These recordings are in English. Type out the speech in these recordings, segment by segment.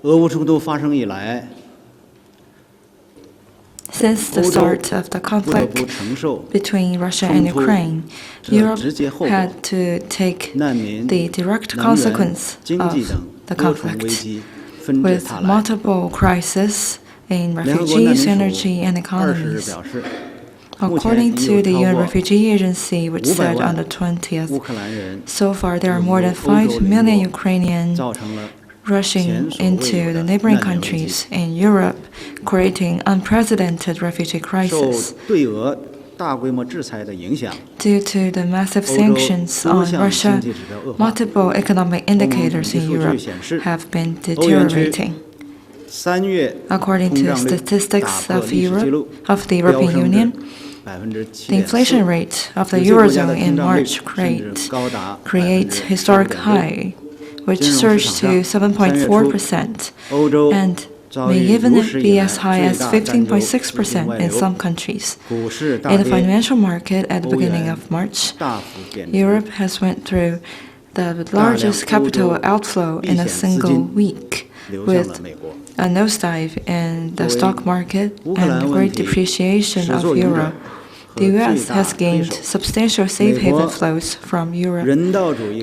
俄乌冲突发生以来， Since the start of the conflict between Russia and Ukraine, Europe had to take the direct consequence of the conflict with multiple crises in refugees, energy, and economies. According to the UN Refugee Agency, which said on the 20th, so far there are more than 5 million Ukrainians rushing into the neighboring countries in Europe, creating unprecedented refugee crisis. Due to the massive sanctions on Russia, multiple economic indicators in Europe have been deteriorating. According to statistics of the European Union, the inflation rate of the Eurozone in March creates historic high, which surged to 7.4%, and may even be as high as 15.6% in some countries. In the financial market at the beginning of March, Europe has went through the largest capital outflow in a single week, with a nosedive in the stock market and great depreciation of euro. The U.S. has gained substantial safe haven flows from Europe.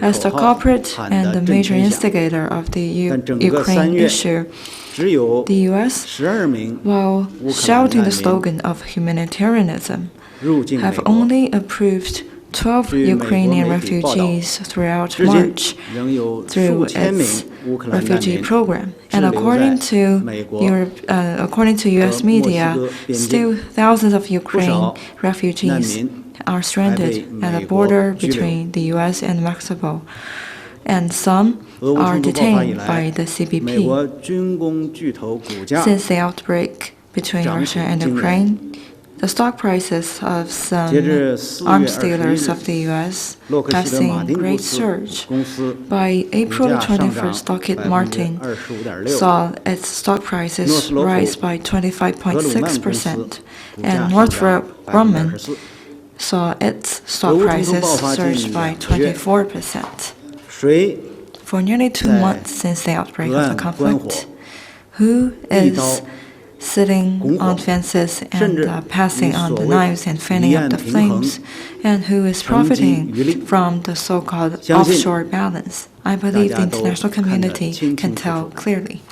As the culprit and the major instigator of the Ukraine issue, the U.S., while shouting the slogan of humanitarianism, have only approved 12 Ukrainian refugees throughout March through its refugee program. And according to U.S. media, still thousands of Ukrainian refugees are stranded at the border between the U.S. and Mexico, and some are detained by the CBP. Since the outbreak between Russia and Ukraine, the stock prices of some arms dealers of the U.S. have seen great surge. By April 21st, Lockheed Martin saw its stock prices rise by 25.6%, and Northrop Grumman saw its stock prices surge by 24%. For nearly 2 months since the outbreak of the conflict, who is sitting on fences and passing on the knives and fanning up the flames, and who is profiting from the so-called offshore balance? I believe the international community can tell clearly.